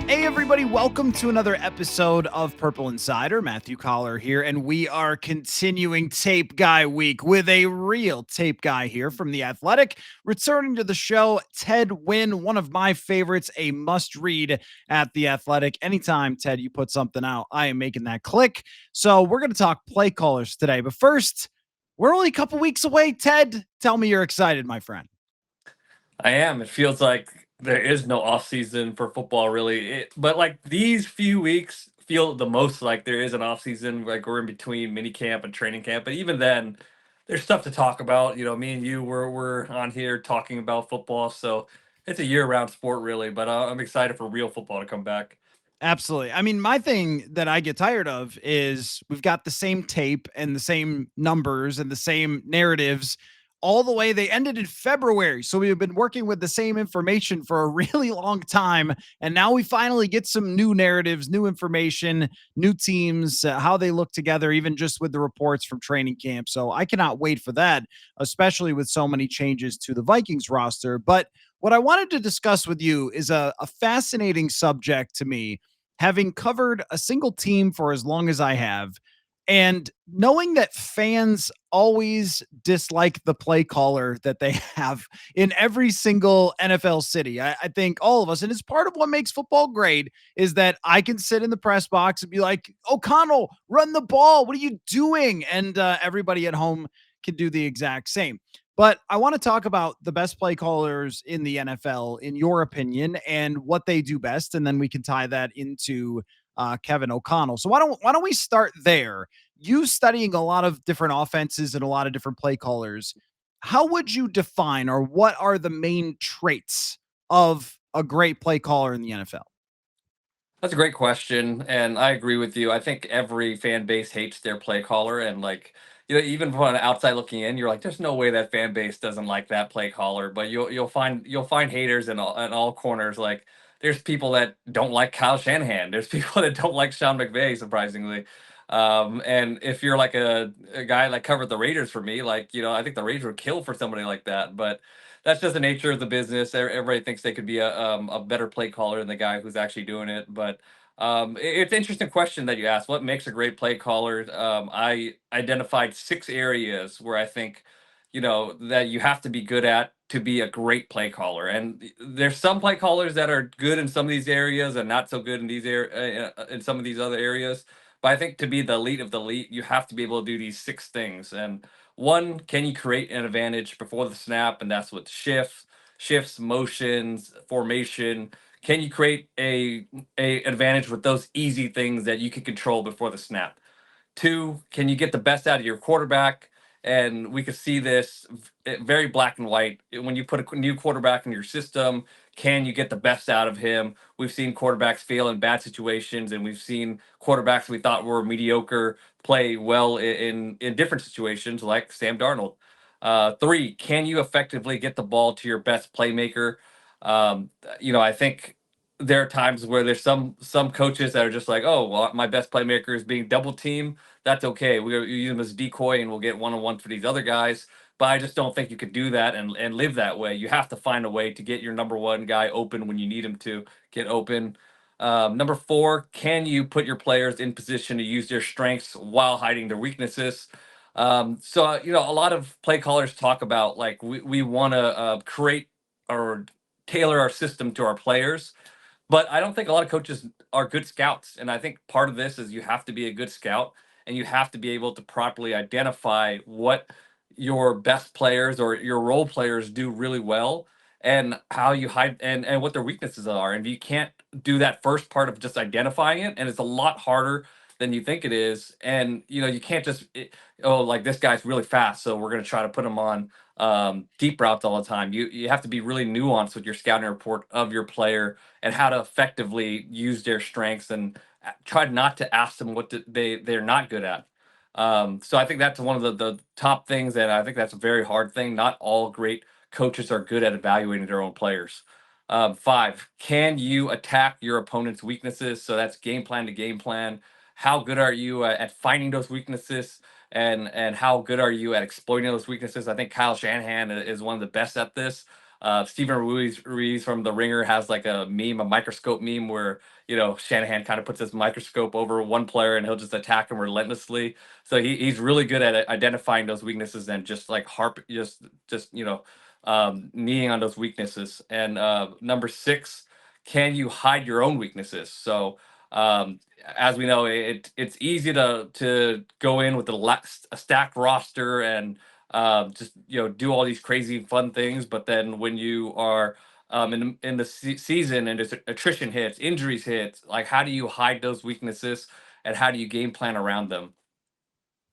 Hey, everybody, welcome to another episode of Purple Insider. Matthew Coller here, and we are continuing Tape Guy Week with a real tape guy here from The Athletic. Returning to the show, Ted Nguyen, one of my favorites, a must read at The Athletic. Anytime, Ted, you put something out, I am making that click. So, we're going to talk play callers today. But first, we're only a couple weeks away. Ted, tell me you're excited, my friend. I am. It feels like there is no off season for football, really. But like these few weeks feel the most like there is an off season. Like we're in between mini camp and training camp, but even then, there's stuff to talk about. Me and you we're on here talking about football, so it's a year round sport, really. But I'm excited for real football to come back. Absolutely. I mean, my thing that I get tired of is we've got the same tape and the same numbers and the same narratives all the way. They ended in February. So we've been working with the same information for a really long time. And now we finally get some new narratives, new information, new teams, how they look together, even just with the reports from training camp. So I cannot wait for that, especially with so many changes to the Vikings roster. But what I wanted to discuss with you is a fascinating subject to me, having covered a single team for as long as I have, and knowing that fans always dislike the play caller that they have in every single NFL city. I think all of us, and it's part of what makes football great, is that I can sit in the press box and be like, O'Connell, run the ball. What are you doing? And everybody at home can do the exact same. But I want to talk about the best play callers in the NFL, in your opinion, and what they do best, and then we can tie that into Kevin O'Connell. So why don't we start there? You studying a lot of different offenses and a lot of different play callers. How would you define, or what are the main traits of a great play caller in the NFL? That's a great question, and I agree with you. I think every fan base hates their play caller, and even from an outside looking in, you're like, "There's no way that fan base doesn't like that play caller." But you'll find haters in all corners. Like, there's people that don't like Kyle Shanahan. There's people that don't like Sean McVay, surprisingly. And if you're like a guy like covered the Raiders for me, I think the Raiders would kill for somebody like that. But that's just the nature of the business. Everybody thinks they could be a better play caller than the guy who's actually doing it. But it's an interesting question that you asked. What makes a great play caller? I identified 6 areas where I think, that you have to be good at to be a great play caller. And there's some play callers that are good in some of these areas and not so good in in some of these other areas. But I think to be the elite of the elite, you have to be able to do these 6 things. And one, can you create an advantage before the snap? And that's with shifts, motions, formation. Can you create a advantage with those easy things that you can control before the snap? Two, can you get the best out of your quarterback? And we could see this very black and white. When you put a new quarterback in your system, can you get the best out of him? We've seen quarterbacks fail in bad situations, and we've seen quarterbacks we thought were mediocre play well in different situations, like Sam Darnold. Three, can you effectively get the ball to your best playmaker? I think there are times where there's some coaches that are just like, oh, well, my best playmaker is being double teamed. That's okay. We use him as decoy, and we'll get one on one for these other guys. But I just don't think you could do that and live that way. You have to find a way to get your number one guy open when you need him to get open. Number four, can you put your players in position to use their strengths while hiding their weaknesses? A lot of play callers talk about like we want to create or tailor our system to our players, but I don't think a lot of coaches are good scouts. And I think part of this is you have to be a good scout, and you have to be able to properly identify what your best players or your role players do really well, and how you hide and what their weaknesses are. And you can't do that first part of just identifying it. And it's a lot harder than you think it is. And you can't oh, like, this guy's really fast, so we're going to try to put him on deep routes all the time. You have to be really nuanced with your scouting report of your player and how to effectively use their strengths, and try not to ask them what they're not good at. So I think that's one of the top things, and I think that's a very hard thing. Not all great coaches are good at evaluating their own players. Five, can you attack your opponent's weaknesses? So that's game plan to game plan. How good are you at finding those weaknesses, and how good are you at exploiting those weaknesses? I think Kyle Shanahan is one of the best at this. Stephen Ruiz from The Ringer has like a meme, a microscope meme where Shanahan kind of puts his microscope over one player and he'll just attack him relentlessly. So he's really good at identifying those weaknesses and just like kneeing on those weaknesses. And number six, can you hide your own weaknesses? So as we know, it's easy to go in with a stacked roster and just do all these crazy fun things. But then when you are in the season and attrition hits, injuries hits, like how do you hide those weaknesses and how do you game plan around them?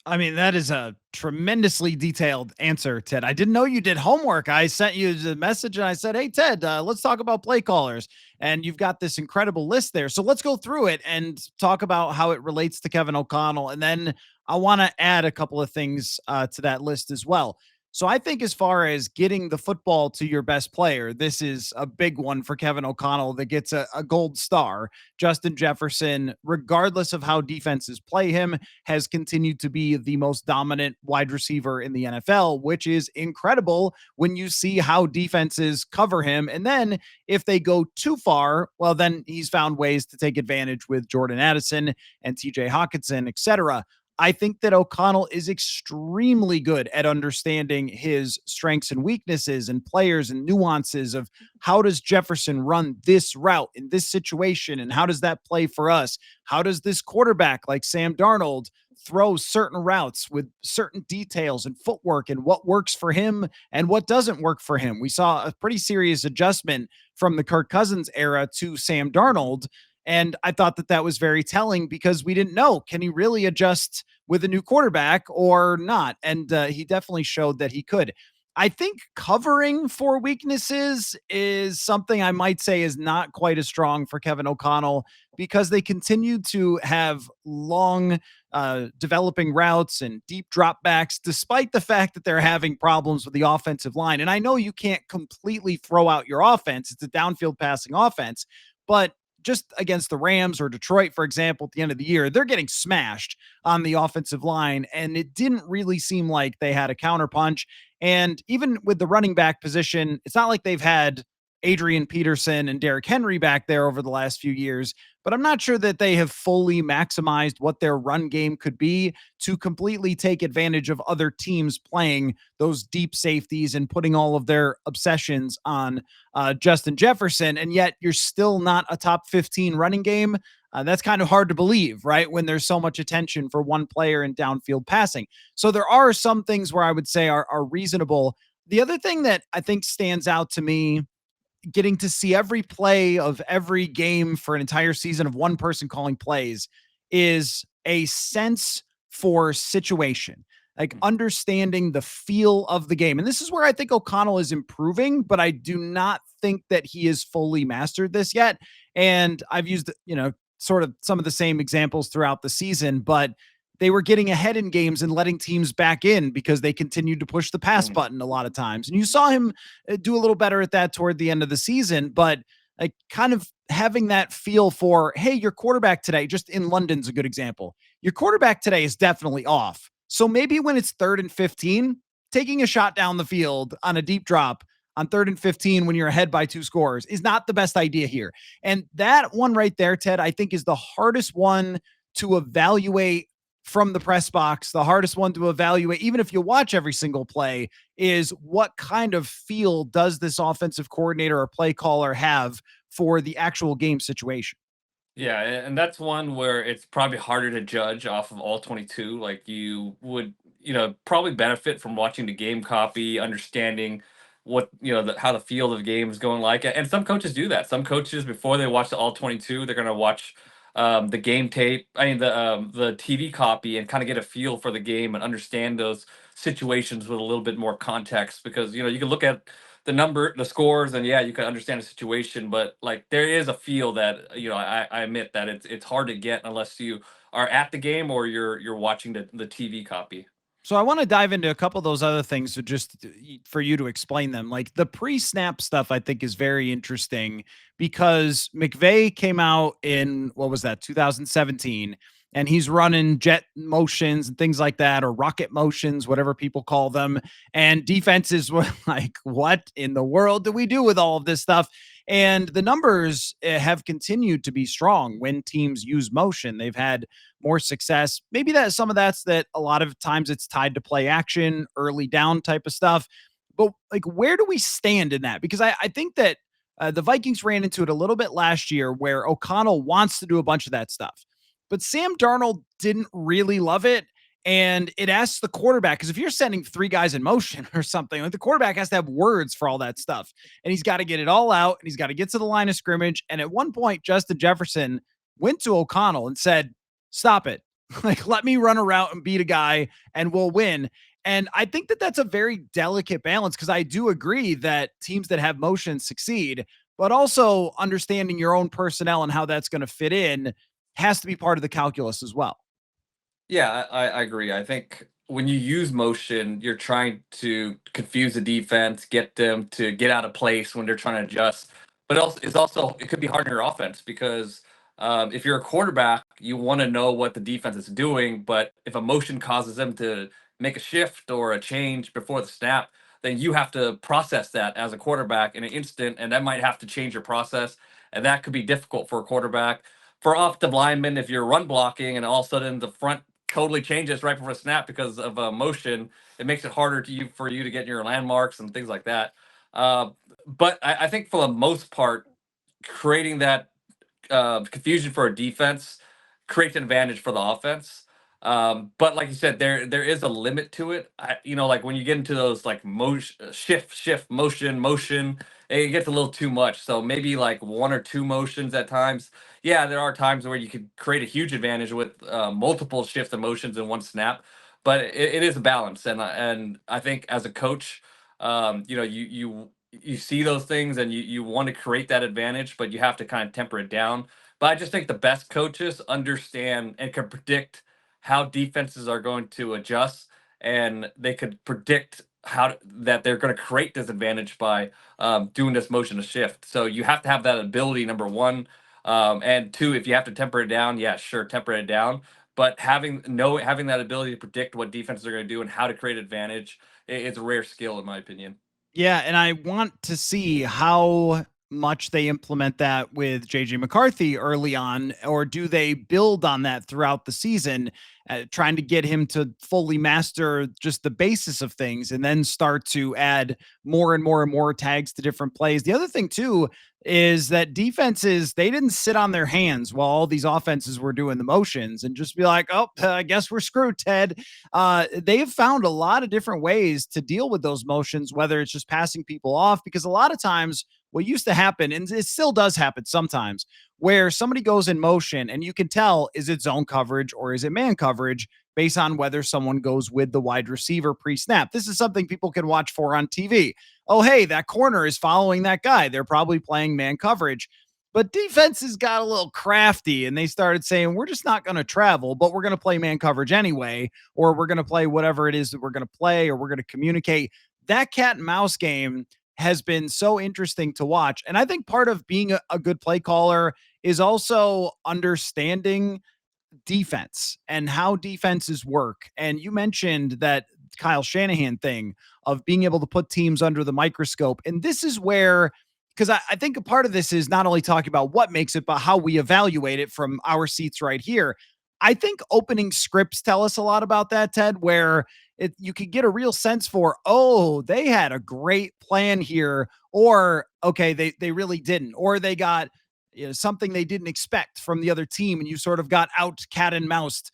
I mean, that is a tremendously detailed answer, Ted. I didn't know you did homework. I sent you the message and I said, "Hey, Ted, let's talk about play callers." And you've got this incredible list there. So let's go through it and talk about how it relates to Kevin O'Connell. And then I want to add a couple of things to that list as well. So I think as far as getting the football to your best player, this is a big one for Kevin O'Connell that gets a gold star. Justin Jefferson, regardless of how defenses play him, has continued to be the most dominant wide receiver in the NFL, which is incredible when you see how defenses cover him. And then if they go too far, well, then he's found ways to take advantage with Jordan Addison and TJ Hawkinson, etc. I think that O'Connell is extremely good at understanding his strengths and weaknesses and players and nuances of how does Jefferson run this route in this situation and how does that play for us? How does this quarterback like Sam Darnold throw certain routes with certain details and footwork and what works for him and what doesn't work for him? We saw a pretty serious adjustment from the Kirk Cousins era to Sam Darnold. And I thought that that was very telling because we didn't know, can he really adjust with a new quarterback or not? And he definitely showed that he could. I think covering for weaknesses is something I might say is not quite as strong for Kevin O'Connell because they continue to have long developing routes and deep dropbacks, despite the fact that they're having problems with the offensive line. And I know you can't completely throw out your offense, it's a downfield passing offense, but just against the Rams or Detroit, for example, at the end of the year, they're getting smashed on the offensive line. And it didn't really seem like they had a counterpunch. And even with the running back position, it's not like they've had Adrian Peterson and Derrick Henry back there over the last few years, but I'm not sure that they have fully maximized what their run game could be to completely take advantage of other teams playing those deep safeties and putting all of their obsessions on Justin Jefferson. And yet you're still not a top 15 running game. That's kind of hard to believe, right? When there's so much attention for one player in downfield passing. So there are some things where I would say are reasonable. The other thing that I think stands out to me, getting to see every play of every game for an entire season of one person calling plays, is a sense for situation, like understanding the feel of the game. And this is where I think O'Connell is improving, but I do not think that he has fully mastered this yet. And I've used, sort of some of the same examples throughout the season, but they were getting ahead in games and letting teams back in because they continued to push the pass Mm. button a lot of times. And you saw him do a little better at that toward the end of the season, but like kind of having that feel for, hey, your quarterback today, just in London's a good example. Your quarterback today is definitely off. So maybe when it's 3rd and 15, taking a shot down the field on a deep drop on 3rd and 15 when you're ahead by 2 scores is not the best idea here. And that one right there, Ted, I think is the hardest one to evaluate from the press box. The hardest one to evaluate, even if you watch every single play, is what kind of feel does this offensive coordinator or play caller have for the actual game situation? Yeah, and that's one where it's probably harder to judge off of all 22. Like you would, probably benefit from watching the game copy, understanding what, how the feel of the game is going like. And some coaches do that. Some coaches before they watch the all 22, they're going to watch the game tape, the TV copy and kind of get a feel for the game and understand those situations with a little bit more context because, you can look at the scores, and yeah, you can understand the situation, but like there is a feel that I admit that it's hard to get unless you are at the game or you're watching the TV copy. So I want to dive into a couple of those other things, so just for you to explain them. Like the pre-snap stuff, I think is very interesting because McVay came out in what was that 2017, and he's running jet motions and things like that, or rocket motions, whatever people call them. And defenses were like, what in the world do we do with all of this stuff? And the numbers have continued to be strong when teams use motion. They've had more success. Maybe that some of that's that a lot of times it's tied to play action, early down type of stuff. But like, where do we stand in that? Because I think that the Vikings ran into it a little bit last year where O'Connell wants to do a bunch of that stuff, but Sam Darnold didn't really love it. And it asks the quarterback, because if you're sending three guys in motion or something, like the quarterback has to have words for all that stuff. And he's got to get it all out and he's got to get to the line of scrimmage. And at one point, Justin Jefferson went to O'Connell and said, stop it. Like, let me run a route and beat a guy and we'll win. And I think that that's a very delicate balance, because I do agree that teams that have motion succeed, but also understanding your own personnel and how that's going to fit in has to be part of the calculus as well. Yeah, I agree. I think when you use motion, you're trying to confuse the defense, get them to get out of place when they're trying to adjust. But also it could be hard on your offense because if you're a quarterback, you want to know what the defense is doing. But if a motion causes them to make a shift or a change before the snap, then you have to process that as a quarterback in an instant, and that might have to change your process, and that could be difficult for a quarterback. For offensive linemen, if you're run blocking and all of a sudden the front totally changes right before snap because of motion, it makes it harder for you to get your landmarks and things like that. Uh, but I think for the most part, creating that confusion for a defense creates an advantage for the offense. But like you said, there is a limit to it. Like when you get into those like motion, shift, motion, it gets a little too much. So maybe like one or two motions at times. Yeah, there are times where you could create a huge advantage with multiple shifts of motions in one snap. But it is a balance, and I think as a coach, you see those things and you want to create that advantage, but you have to kind of temper it down. But I just think the best coaches understand and can predict how defenses are going to adjust, and they could predict that they're going to create this advantage by doing this motion to shift. So you have to have that ability, number one, and two, if you have to temper it down, yeah, sure, temper it down. But having that ability to predict what defenses are going to do and how to create advantage is a rare skill, in my opinion. Yeah, and I want to see how much they implement that with JJ McCarthy early on, or do they build on that throughout the season, trying to get him to fully master just the basis of things and then start to add more and more and more tags to different plays. The other thing, too, is that defenses, they didn't sit on their hands while all these offenses were doing the motions and just be like, oh, I guess we're screwed, Ted. They've found a lot of different ways to deal with those motions, whether it's just passing people off, because a lot of times what used to happen, and it still does happen sometimes, where somebody goes in motion and you can tell, is it zone coverage or is it man coverage based on whether someone goes with the wide receiver pre-snap. This is something people can watch for on TV. Oh, hey, that corner is following that guy. They're probably playing man coverage. But defenses got a little crafty and they started saying, we're just not going to travel, but we're going to play man coverage anyway, or we're going to play whatever it is that we're going to play, or we're going to communicate. That cat and mouse game has been so interesting to watch. And I think part of being a good play caller is also understanding defense and how defenses work. And you mentioned that Kyle Shanahan thing of being able to put teams under the microscope. And this is where, because I think a part of this is not only talking about what makes it, but how we evaluate it from our seats right here. I think opening scripts tell us a lot about that, Ted, where you could get a real sense for, oh, they had a great plan here, or okay, they really didn't, or they got something they didn't expect from the other team, and you sort of got out cat and moused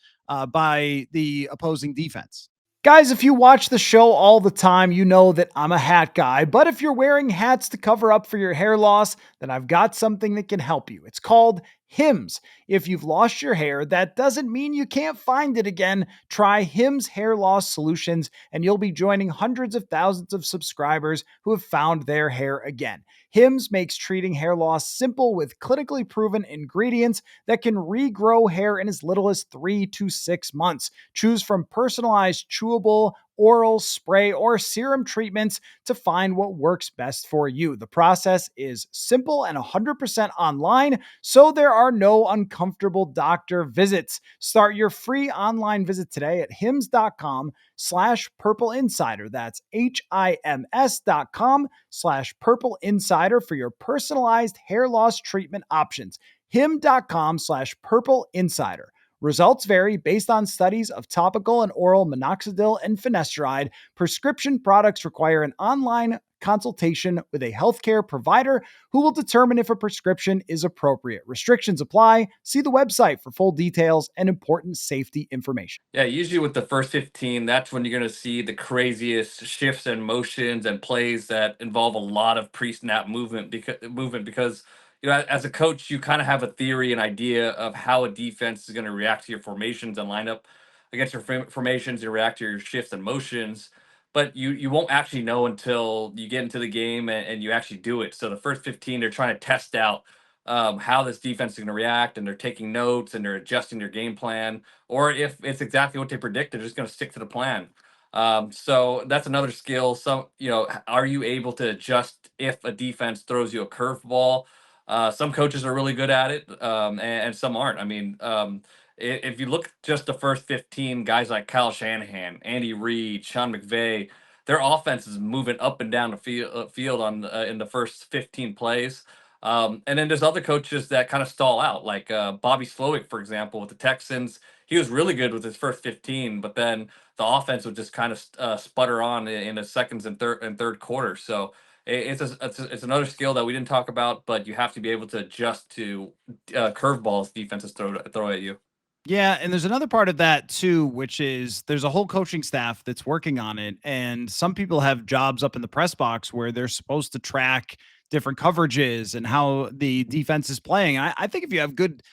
by the opposing defense. Guys, if you watch the show all the time, you know that I'm a hat guy. But if you're wearing hats to cover up for your hair loss, then I've got something that can help you. It's called Hims. If you've lost your hair, that doesn't mean you can't find it again. Try Hims Hair Loss Solutions, and you'll be joining hundreds of thousands of subscribers who have found their hair again. Hims makes treating hair loss simple with clinically proven ingredients that can regrow hair in as little as 3 to 6 months. Choose from personalized, chewable, oral, spray, or serum treatments to find what works best for you. The process is simple and 100% online, so there are no uncomfortable doctor visits. Start your free online visit today at hims.com/purple insider. That's HIMS.com/purple insider for your personalized hair loss treatment options. Him.com/purple insider. Results vary based on studies of topical and oral minoxidil and finasteride. Prescription products require an online consultation with a healthcare provider who will determine if a prescription is appropriate. Restrictions apply. See the website for full details and important safety information. Yeah, usually with the first 15, that's when you're going to see the craziest shifts and motions and plays that involve a lot of pre-snap movement because as a coach, you kind of have a theory and idea of how a defense is going to react to your formations and line up against your formations, you react to your shifts and motions, but you won't actually know until you get into the game and you actually do it. So the first 15, they're trying to test out how this defense is going to react, and they're taking notes and they're adjusting their game plan, or if it's exactly what they predict, they're just going to stick to the plan. So that's another skill. So, are you able to adjust if a defense throws you a curveball? Some coaches are really good at it, and some aren't. I mean, if you look just the first 15 guys like Kyle Shanahan, Andy Reid, Sean McVay, their offense is moving up and down the field in the first 15 plays. And then there's other coaches that kind of stall out, like Bobby Slowick, for example, with the Texans. He was really good with his first 15, but then the offense would just kind of sputter on in the seconds and third quarter. So it's another skill that we didn't talk about, but you have to be able to adjust to curveballs defenses throw at you. Yeah, and there's another part of that too, which is there's a whole coaching staff that's working on it. And some people have jobs up in the press box where they're supposed to track different coverages and how the defense is playing. I think if you have good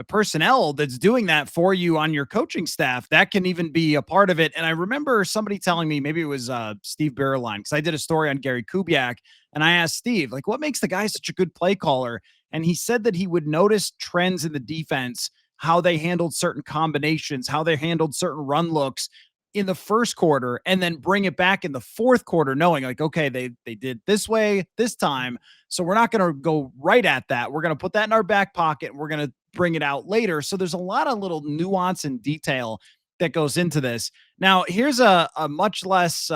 personnel that's doing that for you on your coaching staff, that can even be a part of it. And I remember somebody telling me, maybe it was Steve Berline, because I did a story on Gary Kubiak, and I asked Steve, like, what makes the guy such a good play caller? And he said that he would notice trends in the defense, how they handled certain combinations, how they handled certain run looks in the first quarter, and then bring it back in the fourth quarter, knowing like, okay, they did this way this time, so we're not going to go right at that. We're going to put that in our back pocket and we're going to bring it out later. So there's a lot of little nuance and detail that goes into this. Now, here's a much less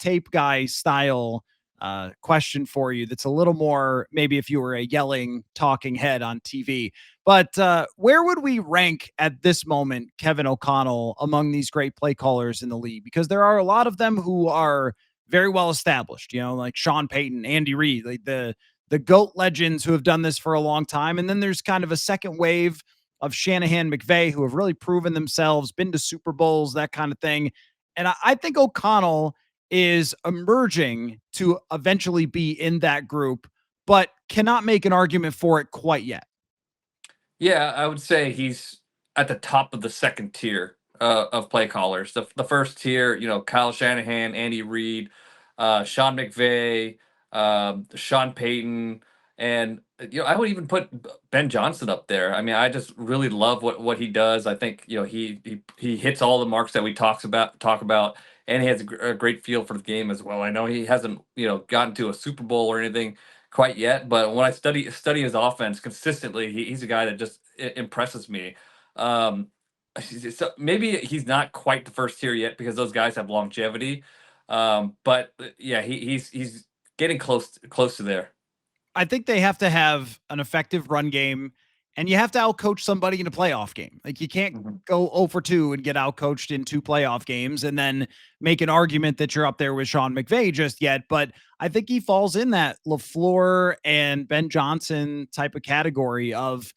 tape guy style question for you that's a little more maybe if you were a yelling talking head on TV. But where would we rank at this moment Kevin O'Connell among these great play callers in the league? Because there are a lot of them who are very well established, like Sean Payton, Andy Reid, like the GOAT legends who have done this for a long time. And then there's kind of a second wave of Shanahan, McVay, who have really proven themselves, been to Super Bowls, that kind of thing. And I think O'Connell is emerging to eventually be in that group, but cannot make an argument for it quite yet. Yeah, I would say he's at the top of the second tier of play callers. The first tier, Kyle Shanahan, Andy Reid, Sean McVay, Sean Payton, and I would even put Ben Johnson up there. I mean, I just really love what he does. I think he hits all the marks that we talk about, and he has a great feel for the game as well. I know he hasn't gotten to a Super Bowl or anything quite yet, but when I study his offense consistently, he's a guy that just impresses me. Um, so maybe he's not quite the first tier yet because those guys have longevity. But yeah, he's getting close to there. I think they have to have an effective run game, and you have to outcoach somebody in a playoff game. Like you can't Mhm. go 0 for 2 and get outcoached in two playoff games and then make an argument that you're up there with Sean McVay just yet. But I think he falls in that LaFleur and Ben Johnson type of category of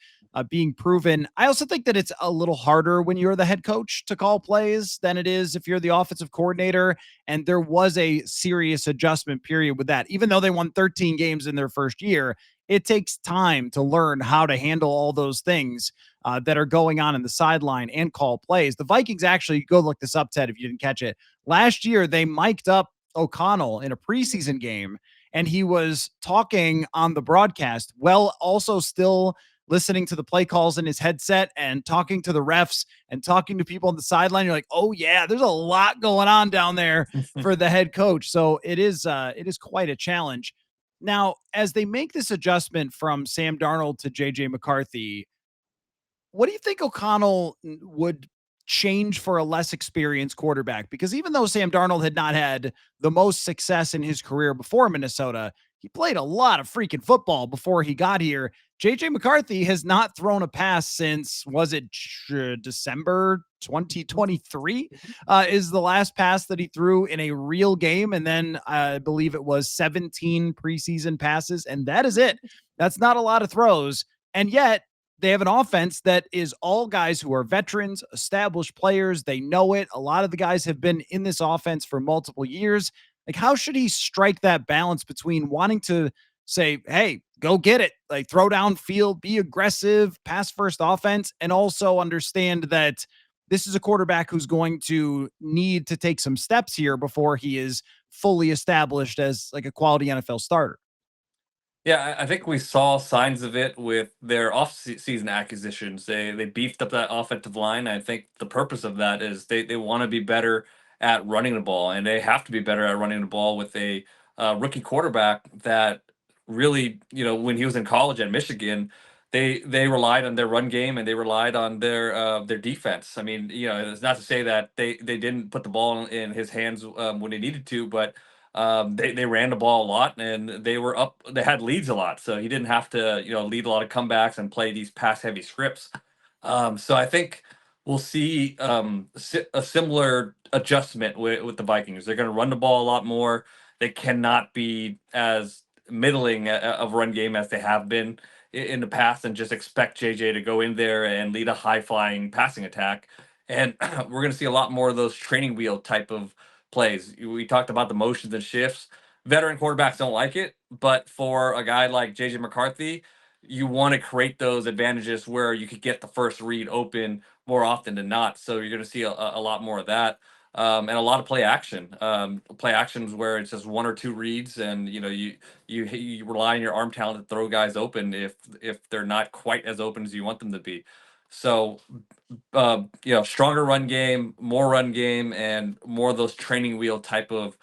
being proven. I also think that it's a little harder when you're the head coach to call plays than it is if you're the offensive coordinator. And there was a serious adjustment period with that. Even though they won 13 games in their first year, it takes time to learn how to handle all those things that are going on in the sideline and call plays. The Vikings actually, go look this up, Ted, if you didn't catch it. Last year, they mic'd up O'Connell in a preseason game, and he was talking on the broadcast while also still listening to the play calls in his headset and talking to the refs and talking to people on the sideline. You're like, oh yeah, there's a lot going on down there for the head coach. So it is quite a challenge. Now, as they make this adjustment from Sam Darnold to JJ McCarthy, what do you think O'Connell would change for a less experienced quarterback? Because even though Sam Darnold had not had the most success in his career before Minnesota, he played a lot of freaking football before he got here. JJ McCarthy has not thrown a pass since, was it December 2023? Is the last pass that he threw in a real game. And then I believe it was 17 preseason passes. And that is it. That's not a lot of throws. And yet, they have an offense that is all guys who are veterans, established players. They know it. A lot of the guys have been in this offense for multiple years. Like, how should he strike that balance between wanting to say, hey, go get it, like throw down field, be aggressive, pass first offense, and also understand that this is a quarterback who's going to need to take some steps here before he is fully established as like a quality NFL starter? Yeah, I think we saw signs of it with their off-season acquisitions. They beefed up that offensive line. I think the purpose of that is they want to be better at running the ball, and they have to be better at running the ball with a rookie quarterback that really, when he was in college at Michigan, they relied on their run game and they relied on their defense. I mean, it's not to say that they didn't put the ball in his hands when they needed to, but they ran the ball a lot and they were up. They had leads a lot, so he didn't have to lead a lot of comebacks and play these pass heavy scripts. So I think we'll see a similar adjustment with the Vikings. They're going to run the ball a lot more. They cannot be as middling of run game as they have been in the past, and just expect JJ to go in there and lead a high flying passing attack. And we're going to see a lot more of those training wheel type of plays. We talked about the motions and shifts. Veteran quarterbacks don't like it, but for a guy like JJ McCarthy, you want to create those advantages where you could get the first read open more often than not. So you're going to see a lot more of that. And a lot of play actions where it's just one or two reads, and you rely on your arm talent to throw guys open if they're not quite as open as you want them to be. So stronger run game, more run game, and more of those training wheel type of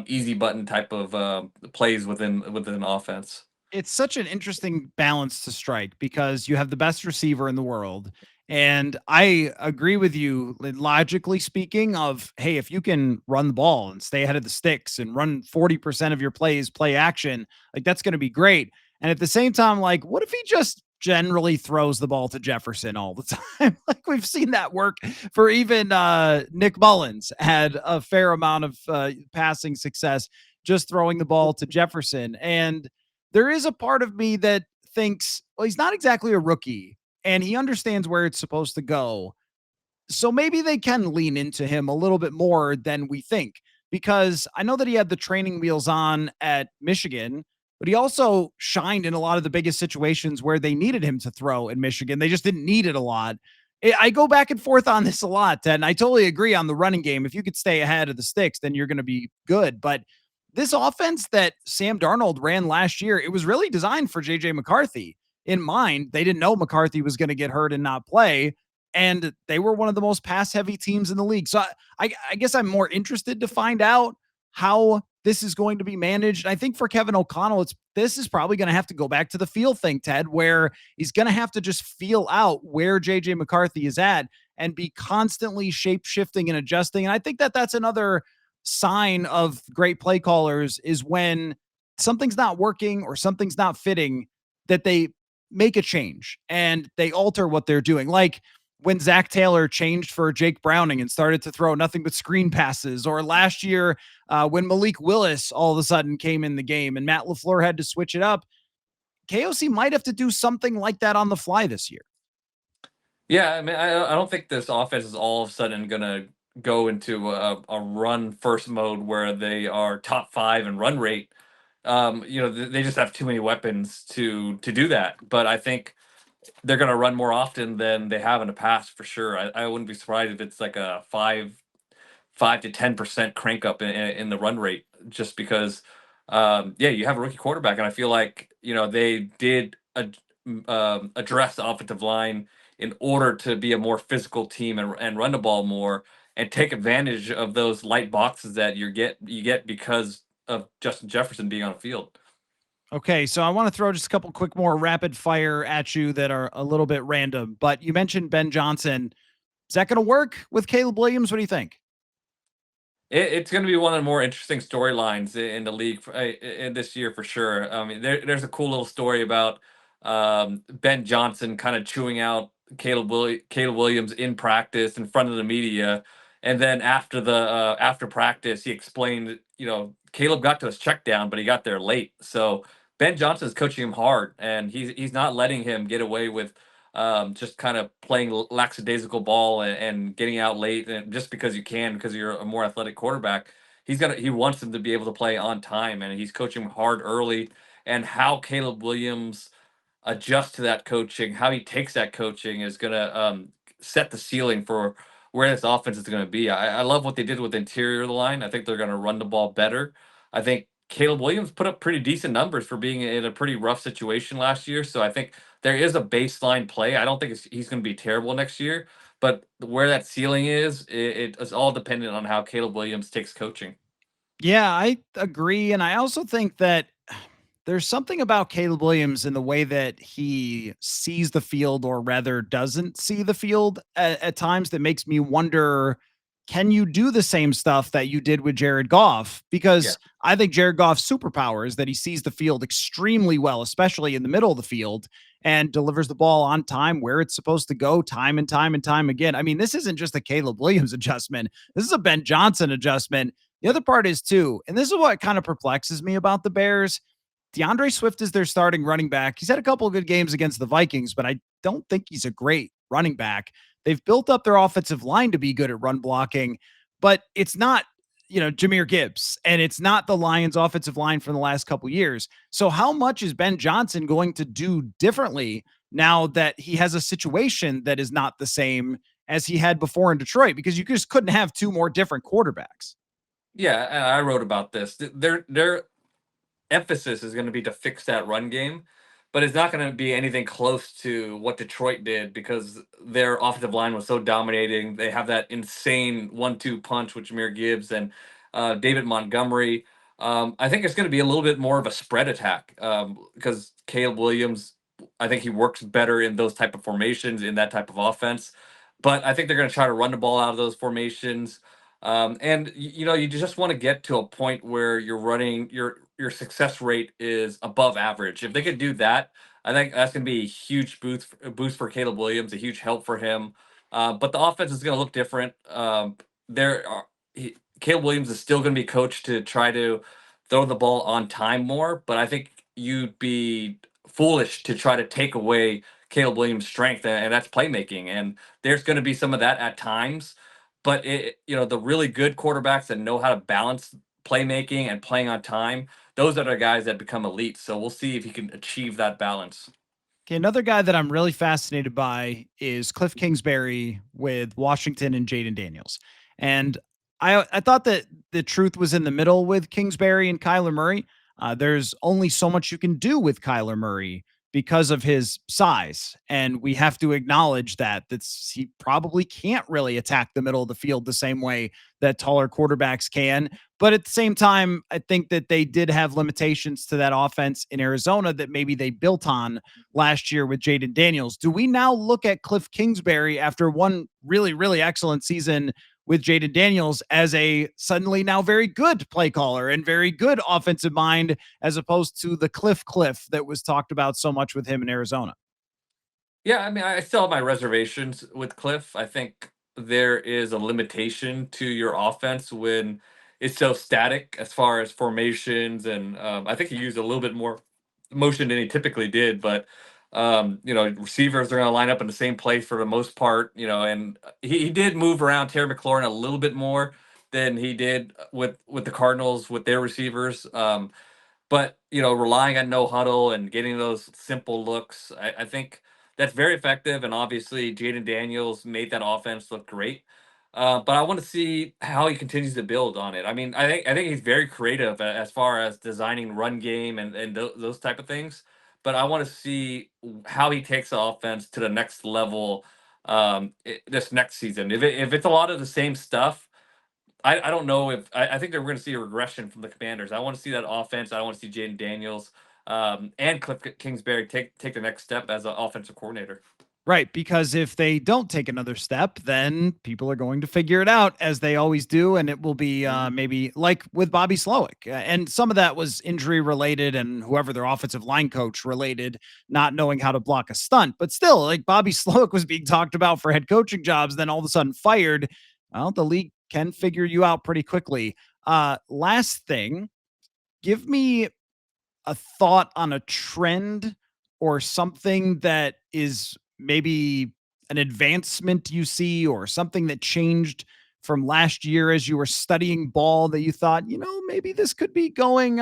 easy button type of plays within an offense. It's such an interesting balance to strike because you have the best receiver in the world. And I agree with you, logically speaking, of hey, if you can run the ball and stay ahead of the sticks and run 40% of your plays, play action, like that's going to be great. And at the same time, like, what if he just generally throws the ball to Jefferson all the time? Like we've seen that work for even Nick Mullins had a fair amount of passing success just throwing the ball to Jefferson. And there is a part of me that thinks, well, he's not exactly a rookie and he understands where it's supposed to go. So maybe they can lean into him a little bit more than we think, because I know that he had the training wheels on at Michigan, but he also shined in a lot of the biggest situations where they needed him to throw in Michigan. They just didn't need it a lot. I go back and forth on this a lot, and I totally agree on the running game. If you could stay ahead of the sticks, then you're going to be good. But this offense that Sam Darnold ran last year, it was really designed for JJ McCarthy in mind. They didn't know McCarthy was going to get hurt and not play. And they were one of the most pass heavy teams in the league. So I guess I'm more interested to find out how this is going to be managed. I think for Kevin O'Connell, this is probably going to have to go back to the feel thing, Ted, where he's going to have to just feel out where JJ McCarthy is at and be constantly shape shifting and adjusting. And I think that that's another sign of great play callers is when something's not working or something's not fitting, that they make a change and they alter what they're doing. Like when Zach Taylor changed for Jake Browning and started to throw nothing but screen passes, or last year when Malik Willis all of a sudden came in the game and Matt LaFleur had to switch it up. KOC might have to do something like that on the fly this year. Yeah, I mean, I don't think this offense is all of a sudden gonna go into a run first mode where they are top five in run rate. They just have too many weapons to do that. But I think they're going to run more often than they have in the past for sure. I wouldn't be surprised if it's like a 5 to 10% crank up in the run rate, just because yeah, you have a rookie quarterback, and I feel like they did address the offensive line in order to be a more physical team and run the ball more and take advantage of those light boxes that you get because of Justin Jefferson being on the field. Okay, so I want to throw just a couple quick more rapid fire at you that are a little bit random. But you mentioned Ben Johnson. Is that going to work with Caleb Williams? What do you think? It's going to be one of the more interesting storylines in the league in this year for sure. I mean, there's a cool little story about Ben Johnson kind of chewing out Caleb Williams in practice in front of the media, and then after practice, he explained, Caleb got to his check down, but he got there late. So Ben Johnson is coaching him hard, and he's not letting him get away with just kind of playing lackadaisical ball and getting out late, and just because you can, because you're a more athletic quarterback, he wants them to be able to play on time, and he's coaching hard early. And how Caleb Williams adjust to that coaching, how he takes that coaching is going to set the ceiling for where this offense is going to be. I love what they did with the interior of the line. I think they're going to run the ball better. I think Caleb Williams put up pretty decent numbers for being in a pretty rough situation last year. So I think there is a baseline play. I don't think he's going to be terrible next year, but where that ceiling is, it is all dependent on how Caleb Williams takes coaching. Yeah, I agree. And I also think that there's something about Caleb Williams in the way that he sees the field, or rather doesn't see the field at times, that makes me wonder, can you do the same stuff that you did with Jared Goff? Yeah. Because I think Jared Goff's superpower is that he sees the field extremely well, especially in the middle of the field, and delivers the ball on time where it's supposed to go time and time and time again. I mean, this isn't just a Caleb Williams adjustment, this is a Ben Johnson adjustment. The other part is, too, and this is what kind of perplexes me about the Bears. DeAndre Swift is their starting running back. He's had a couple of good games against the Vikings, but I don't think he's a great running back. They've built up their offensive line to be good at run blocking, but it's not, Jameer Gibbs, and it's not the Lions offensive line from the last couple years. So how much is Ben Johnson going to do differently now that he has a situation that is not the same as he had before in Detroit? Because you just couldn't have two more different quarterbacks. Yeah, and I wrote about this. Their emphasis is going to be to fix that run game, but it's not going to be anything close to what Detroit did because their offensive line was so dominating. They have that insane 1-2 punch with Jameer Gibbs and David Montgomery. I think it's going to be a little bit more of a spread attack because Caleb Williams, I think he works better in those type of formations in that type of offense. But I think they're going to try to run the ball out of those formations. And you just want to get to a point where you're running your success rate is above average. If they could do that, I think that's going to be a huge boost for Caleb Williams, a huge help for him. But the offense is going to look different. There are Caleb Williams is still going to be coached to try to throw the ball on time more, but I think you'd be foolish to try to take away Caleb Williams' strength, and that's playmaking. And there's going to be some of that at times, but the really good quarterbacks that know how to balance playmaking and playing on time, those are the guys that become elite. So we'll see if he can achieve that balance. Okay, another guy that I'm really fascinated by is Cliff Kingsbury with Washington and Jaden Daniels. And I thought that the truth was in the middle with Kingsbury and Kyler Murray. There's only so much you can do with Kyler Murray because of his size, and we have to acknowledge that he probably can't really attack the middle of the field the same way that taller quarterbacks can. But at the same time, I think that they did have limitations to that offense in Arizona that maybe they built on last year with Jaden Daniels. Do we now look at Cliff Kingsbury after one really, really excellent season with Jaden Daniels as a suddenly now very good play caller and very good offensive mind, as opposed to the Cliff that was talked about so much with him in Arizona? Yeah, I mean, I still have my reservations with Cliff. I think there is a limitation to your offense when it's so static as far as formations, and I think he used a little bit more motion than he typically did. But receivers are going to line up in the same place for the most part. And he did move around Terry McLaurin a little bit more than he did with the Cardinals with their receivers. But relying on no huddle and getting those simple looks, I think that's very effective. And obviously, Jaden Daniels made that offense look great. But I want to see how he continues to build on it. I mean, I think he's very creative as far as designing run game and those type of things. but I want to see how he takes the offense to the next level this next season. If it's a lot of the same stuff, I don't know if I think that we're going to see a regression from the Commanders. I want to see that offense. I want to see Jaden Daniels and Cliff Kingsbury take the next step as an offensive coordinator. Right, because if they don't take another step, then people are going to figure it out as they always do, and it will be Mhm. maybe like with Bobby Slowick, and some of that was injury related, and whoever their offensive line coach related, not knowing how to block a stunt. But still, like Bobby Slowick was being talked about for head coaching jobs, then all of a sudden fired. Well, the league can figure you out pretty quickly. Last thing, give me a thought on a trend or something that is maybe an advancement you see or something that changed from last year as you were studying ball that you thought, maybe this could be going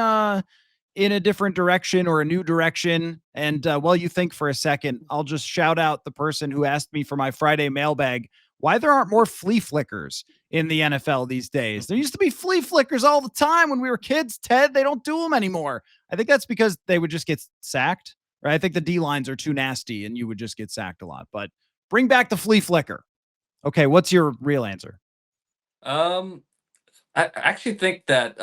in a different direction or a new direction. And while you think for a second, I'll just shout out the person who asked me for my Friday mailbag why there aren't more flea flickers in the NFL these days. There used to be flea flickers all the time when we were kids, Ted. They don't do them anymore. I think that's because they would just get sacked, right? I think the D lines are too nasty and you would just get sacked a lot. But bring back the flea flicker. Okay, what's your real answer? Um, I actually think that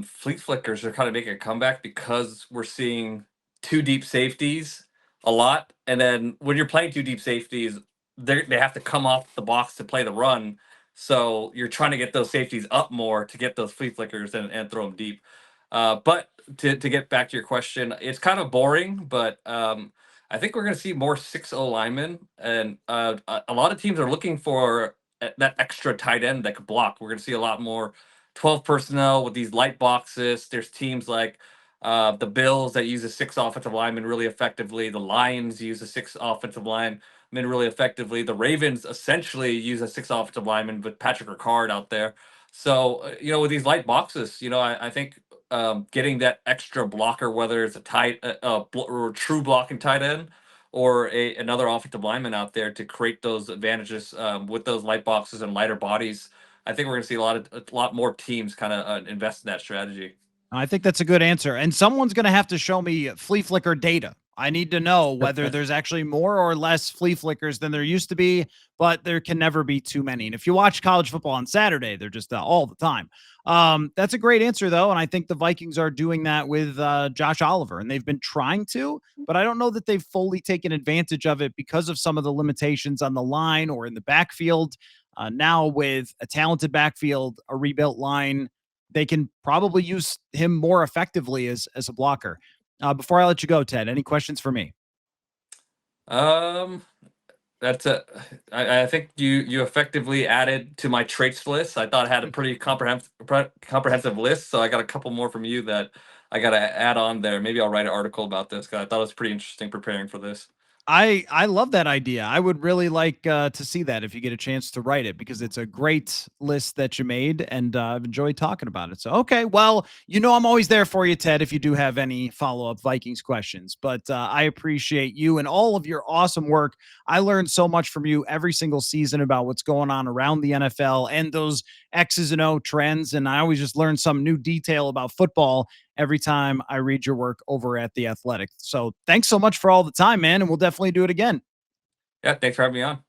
flea flickers are kind of making a comeback because we're seeing two deep safeties a lot, and then when you're playing two deep safeties, they have to come off the box to play the run. So you're trying to get those safeties up more to get those flea flickers and throw them deep. But to get back to your question, it's kind of boring, but I think we're going to see more 6-0 linemen, and a lot of teams are looking for that extra tight end that could block. We're going to see a lot more 12 personnel with these light boxes. There's teams like the Bills that use a six offensive lineman really effectively. The Lions use a six offensive lineman really effectively. The Ravens essentially use a six offensive lineman with Patrick Ricard out there. So, with these light boxes, I think getting that extra blocker, whether it's a or true blocking tight end or another offensive lineman out there to create those advantages with those light boxes and lighter bodies. I think we're going to see a lot more teams kind of invest in that strategy. I think that's a good answer. And someone's going to have to show me flea flicker data. I need to know whether there's actually more or less flea flickers than there used to be, but there can never be too many. And if you watch college football on Saturday, they're just all the time. That's a great answer, though. And I think the Vikings are doing that with Josh Oliver, and they've been trying to, but I don't know that they've fully taken advantage of it because of some of the limitations on the line or in the backfield. Now, with a talented backfield, a rebuilt line, they can probably use him more effectively as a blocker. Before I let you go, Ted, any questions for me? Um, that's a. I think you effectively added to my traits list. I thought I had a pretty comprehensive list, so I got a couple more from you that I got to add on there. Maybe I'll write an article about this because I thought it was pretty interesting preparing for this. I love that idea. I would really like to see that if you get a chance to write it because it's a great list that you made, and I've enjoyed talking about it. So okay, well, I'm always there for you, Ted, if you do have any follow up Vikings questions. But I appreciate you and all of your awesome work. I learned so much from you every single season about what's going on around the NFL and those X's and O trends, and I always just learn some new detail about football every time I read your work over at The Athletic. So thanks so much for all the time, man. And we'll definitely do it again. Yeah, thanks for having me on.